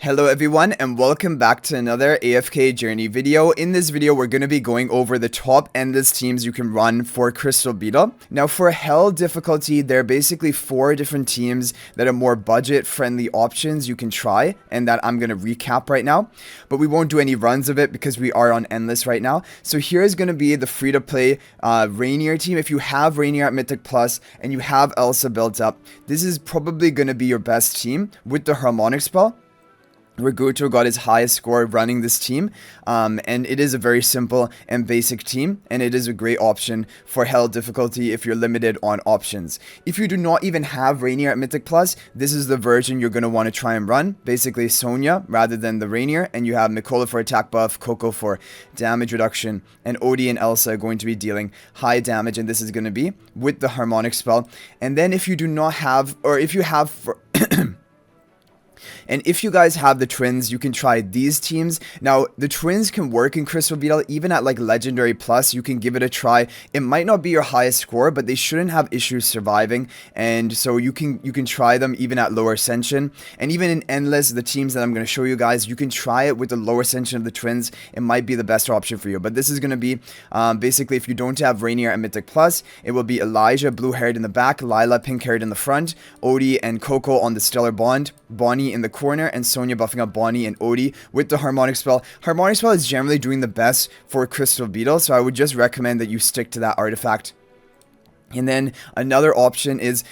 Hello everyone and welcome back to another AFK journey video. In this video we're going to be going over the top endless teams you can run for Crystal Beetle. Now for hell difficulty there are basically 4 different teams that are more budget friendly options you can try and that I'm going to recap right now. But we won't do any runs of it because we are on endless right now. So here's going to be the free to play Rainier team. If you have Rainier at Mythic Plus and you have Elsa built up, this is probably going to be your best team with the harmonic spell. Raguto got his highest score running this team, and it is a very simple and basic team, and it is a great option for hell difficulty if you're limited on options. If you do not even have Rainier at Mythic Plus, this is the version you're going to want to try and run. Basically Sonya rather than the Rainier, and you have Mikola for attack buff, Coco for damage reduction, and Odie and Elsa are going to be dealing high damage, and this is going to be with the harmonic spell. And then if you do not have, or if you have for and if you guys have the twins, you can try these teams. Now, the twins can work in Crystal Beetle, even at like Legendary Plus, you can give it a try. It might not be your highest score, but they shouldn't have issues surviving. And so you can try them even at lower Ascension. And even in Endless, the teams that I'm going to show you guys, you can try it with the lower Ascension of the twins. It might be the best option for you. But this is going to be, basically, if you don't have Rainier and Mythic Plus, it will be Elijah, blue-haired in the back, Lila, pink-haired in the front, Odie and Coco on the Stellar Bond, Bonnie in the corner, and Sonya buffing up Bonnie and Odie with the harmonic spell. Harmonic spell is generally doing the best for Crystal Beetle, so I would just recommend that you stick to that artifact. And then another option is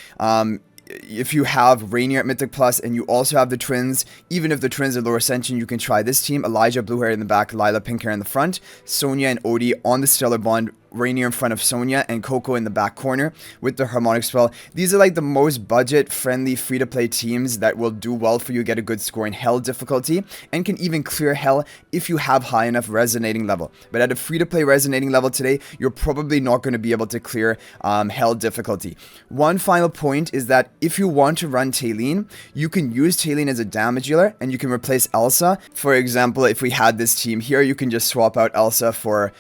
if you have Rainier at Mythic Plus and you also have the twins, even if the twins are lower Ascension, you can try this team. Elijah, blue hair in the back, Lila, pink hair in the front, Sonya and Odie on the Stellar Bond, Rainier in front of Sonya, and Coco in the back corner with the harmonic spell. These are like the most budget friendly free to play teams that will do well for you, get a good score in hell difficulty, and can even clear hell if you have high enough resonating level. But at a free to play resonating level today, you're probably not going to be able to clear hell difficulty. One final point is that if you want to run Taylene, you can use Taylene as a damage dealer and you can replace Elsa. For example, if we had this team here, you can just swap out Elsa for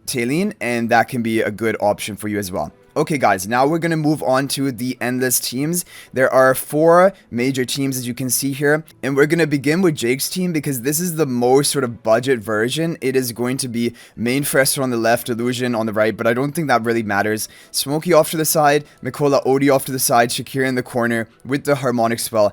Taylene, and that can be a good option for you as well. Okay guys, now we're going to move on to the endless teams. There are 4 major teams as you can see here, and we're going to begin with Jake's team because this is the most sort of budget version. It is going to be main phraesto on the left, illusion on the right, but I don't think that really matters. Smokey off to the side, Mikola, Odie off to the side, Shakir in the corner with the harmonic spell.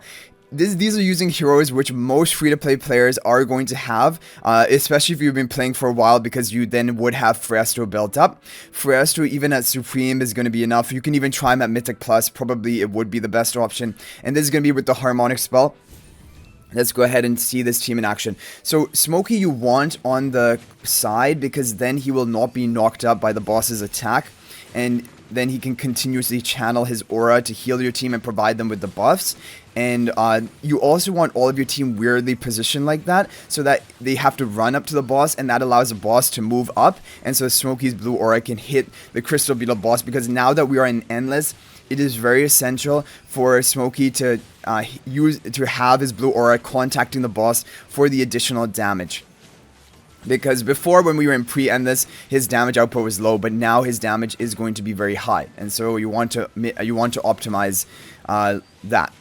These are using heroes which most free-to-play players are going to have, especially if you've been playing for a while, because you then would have phraesto built up. Phraesto even at Supreme is going to be enough. You can even try him at Mythic Plus. Probably it would be the best option. And this is going to be with the harmonic spell. Let's go ahead and see this team in action. So Smokey you want on the side because then he will not be knocked up by the boss's attack. And then he can continuously channel his aura to heal your team and provide them with the buffs. And you also want all of your team weirdly positioned like that so that they have to run up to the boss, and that allows the boss to move up. And so Smokey's blue aura can hit the Crystal Beetle boss, because now that we are in Endless, it is very essential for Smokey to have his blue aura contacting the boss for the additional damage. Because before, when we were in pre-endless, his damage output was low, but now his damage is going to be very high, and so you want to optimize that.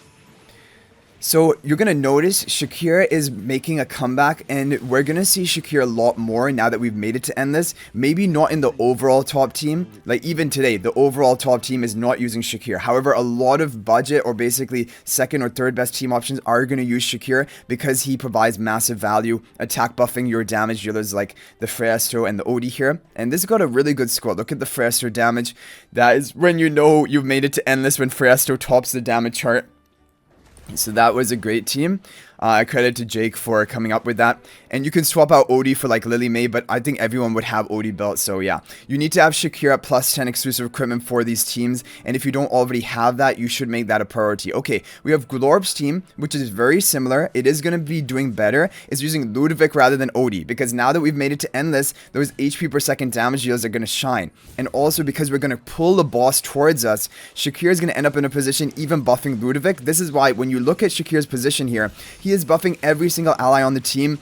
So you're going to notice Shakir is making a comeback, and we're going to see Shakir a lot more now that we've made it to Endless. Maybe not in the overall top team. Like even today, the overall top team is not using Shakir. However, a lot of budget or basically second or third best team options are going to use Shakir because he provides massive value, attack buffing your damage dealers like the phraesto and the Odie here. And this got a really good score. Look at the phraesto damage. That is when you know you've made it to Endless, when phraesto tops the damage chart. So that was a great team. Credit to Jake for coming up with that. And you can swap out Odie for like Lily May, but I think everyone would have Odie built. So yeah, you need to have Shakir at plus 10 exclusive equipment for these teams. And if you don't already have that, you should make that a priority. Okay, we have Glorb's team, which is very similar. It is going to be doing better. It's using Ludovic rather than Odie, because now that we've made it to Endless, those HP per second damage deals are going to shine. And also because we're going to pull the boss towards us, Shakir is going to end up in a position even buffing Ludovic. This is why when you look at Shakir's position here, he is buffing every single ally on the team,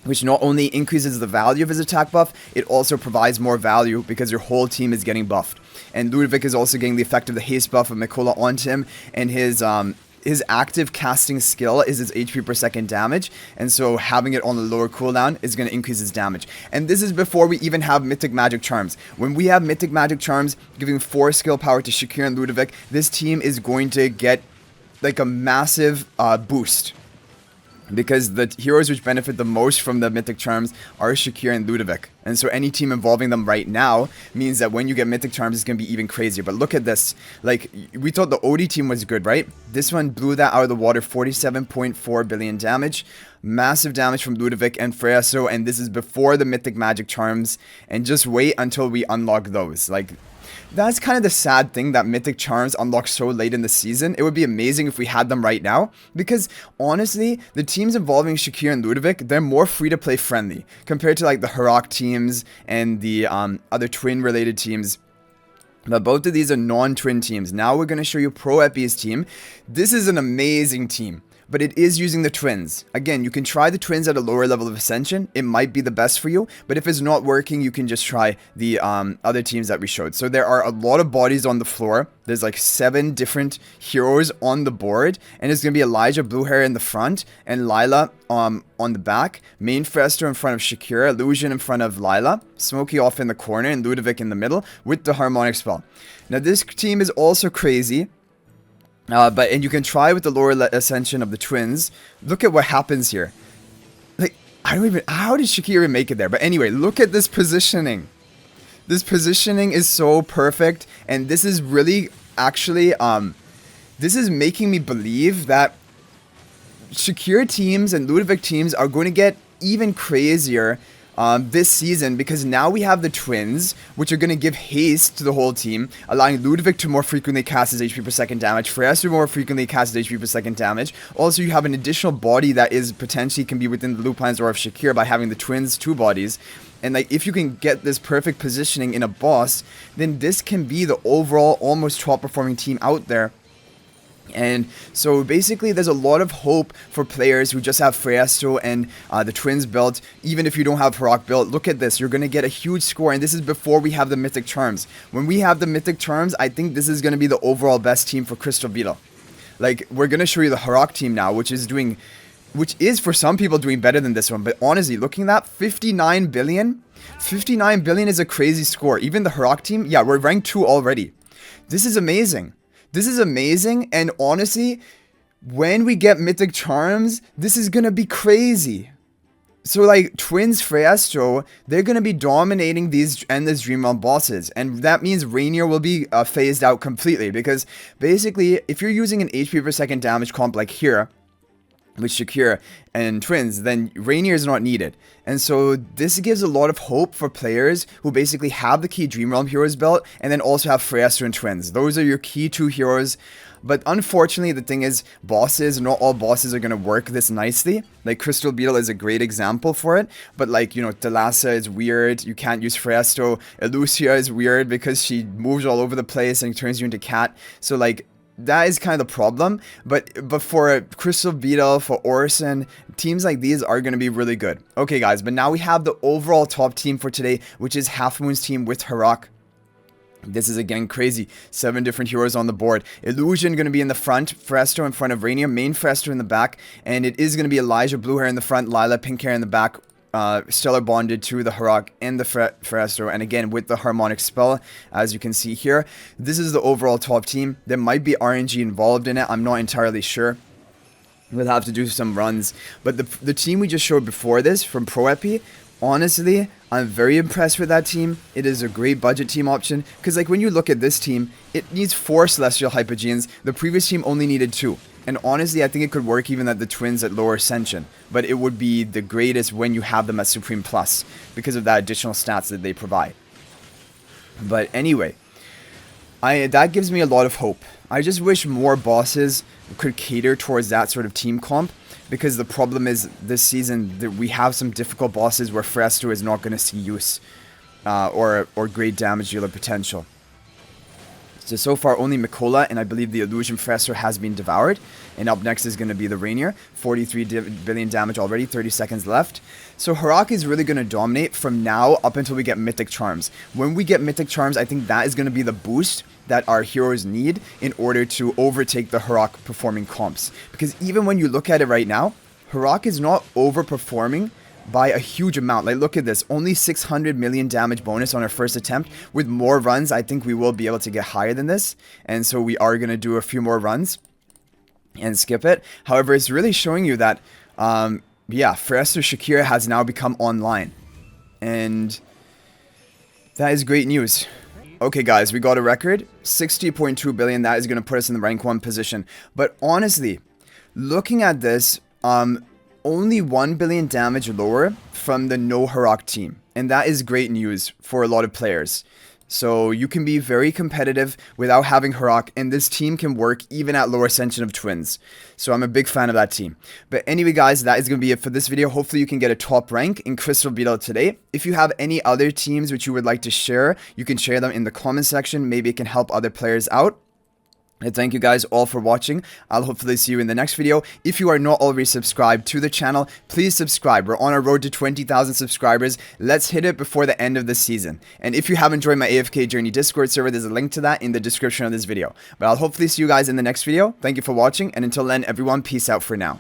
which not only increases the value of his attack buff, it also provides more value because your whole team is getting buffed. And Ludovic is also getting the effect of the haste buff of Mikola onto him, and his his active casting skill is his HP per second damage, and so having it on a lower cooldown is going to increase his damage. And this is before we even have Mythic Magic Charms. When we have Mythic Magic Charms giving 4 skill power to Shakir and Ludovic, this team is going to get like a massive boost. Because the heroes which benefit the most from the Mythic Charms are Shakir and Ludovic. And so any team involving them right now means that when you get Mythic Charms, it's going to be even crazier. But look at this. Like, we thought the OD team was good, right? This one blew that out of the water. 47.4 billion damage. Massive damage from Ludovic and phraesto. And this is before the Mythic Magic Charms. And just wait until we unlock those. Like, that's kind of the sad thing that Mythic Charms unlock so late in the season. It would be amazing if we had them right now. Because, honestly, the teams involving Shakir and Ludovic, they're more free-to-play friendly. Compared to, like, the Harak teams and the other twin-related teams. But both of these are non-twin teams. Now we're going to show you Pro Epi's team. This is an amazing team. But it is using the twins. Again, you can try the twins at a lower level of ascension. It might be the best for you. But if it's not working, you can just try the other teams that we showed. So there are a lot of bodies on the floor. There's like 7 different heroes on the board. And it's going to be Elijah Blue Hair in the front. And Lila on the back. Main phraesto in front of Shakira. Illusion in front of Lila. Smokey off in the corner. And Ludovic in the middle. With the harmonic spell. Now this team is also crazy. And you can try with the lower ascension of the twins. Look at what happens here. Like, how did Shakira make it there? But anyway, look at this positioning. This positioning is so perfect. And this is really, actually, this is making me believe that Shakira teams and Ludovic teams are going to get even crazier this season, because now we have the twins, which are going to give haste to the whole team, allowing Ludovic to more frequently cast his HP per second damage, phraesto to more frequently cast his HP per second damage. Also, you have an additional body that is potentially can be within the loop lines or of Shakir by having the twins 2 bodies. And like, if you can get this perfect positioning in a boss, then this can be the overall almost top performing team out there. And so basically there's a lot of hope for players who just have phraesto and the twins built. Even if you don't have Harak built, look at this. You're going to get a huge score. And this is before we have the Mythic Charms. When we have the Mythic Charms, I think this is going to be the overall best team for Crystal Beetle. Like, we're going to show you the Harak team now, which is for some people doing better than this one. But honestly, looking at that, 59 billion. 59 billion is a crazy score. Even the Harak team, yeah, we're ranked 2 already. This is amazing. This is amazing, and honestly, when we get Mythic Charms, this is gonna be crazy. So like, Twins phraesto, they're gonna be dominating these Endless Dream Realm bosses, and that means Rainier will be phased out completely, because basically, if you're using an HP per second damage comp like here, with Shakir and twins, then Rainier is not needed. And so this gives a lot of hope for players who basically have the key Dream Realm heroes built and then also have phraesto and twins. Those are your key 2 heroes. But unfortunately, the thing is, bosses, not all bosses are going to work this nicely. Like, Crystal Beetle is a great example for it. But like, you know, Thalassa is weird. You can't use phraesto. Elucia is weird because she moves all over the place and turns you into cat. So like, that is kind of the problem, but for Crystal Beetle, for Orison, teams like these are going to be really good. Okay, guys, but now we have the overall top team for today, which is Half Moon's team with Harak. This is again crazy. 7 different heroes on the board. Illusion going to be in the front, phraesto in front of Rainier, main phraesto in the back, and it is going to be Elijah Blue Hair in the front, Lila Pink Hair in the back. Stellar bonded to the Harak and the phraesto, and again with the harmonic spell, as you can see here. This is the overall top team. There might be RNG involved in it. I'm not entirely sure. We'll have to do some runs. But the team we just showed before this from Pro Epi, honestly, I'm very impressed with that team. It is a great budget team option, because like, when you look at this team, it needs 4 Celestial Hypogeans. The previous team only needed 2. And honestly, I think it could work even at the twins at lower ascension. But it would be the greatest when you have them at Supreme Plus, because of that additional stats that they provide. But anyway, that gives me a lot of hope. I just wish more bosses could cater towards that sort of team comp. Because the problem is, this season, that we have some difficult bosses where phraesto is not going to see use. Or great damage dealer potential. So far only Mikola and I believe the Illusion Fresser has been devoured. And up next is going to be the Rainier. 43 billion damage already, 30 seconds left. So Harak is really going to dominate from now up until we get Mythic Charms. When we get Mythic Charms, I think that is going to be the boost that our heroes need in order to overtake the Harak performing comps. Because even when you look at it right now, Harak is not overperforming by a huge amount. Like, look at this, only 600 million damage bonus on our first attempt. With more runs, I think we will be able to get higher than this, and so we are going to do a few more runs and skip it. However, it's really showing you that yeah, phraesto Shakir has now become online, and that is great news. Okay guys, we got a record 60.2 billion. That is going to put us in the rank 1 position. But honestly, looking at this, only 1 billion damage lower from the no Harak team, and that is great news for a lot of players. So you can be very competitive without having Harak, and this team can work even at lower Ascension of Twins. So I'm a big fan of that team. But anyway guys, that is going to be it for this video. Hopefully you can get a top rank in Crystal Beetle today. If you have any other teams which you would like to share, you can share them in the comment section. Maybe it can help other players out. And thank you guys all for watching. I'll hopefully see you in the next video. If you are not already subscribed to the channel, please subscribe. We're on our road to 20,000 subscribers. Let's hit it before the end of the season. And if you haven't joined my AFK Journey Discord server, there's a link to that in the description of this video. But I'll hopefully see you guys in the next video. Thank you for watching, and until then, everyone, peace out for now.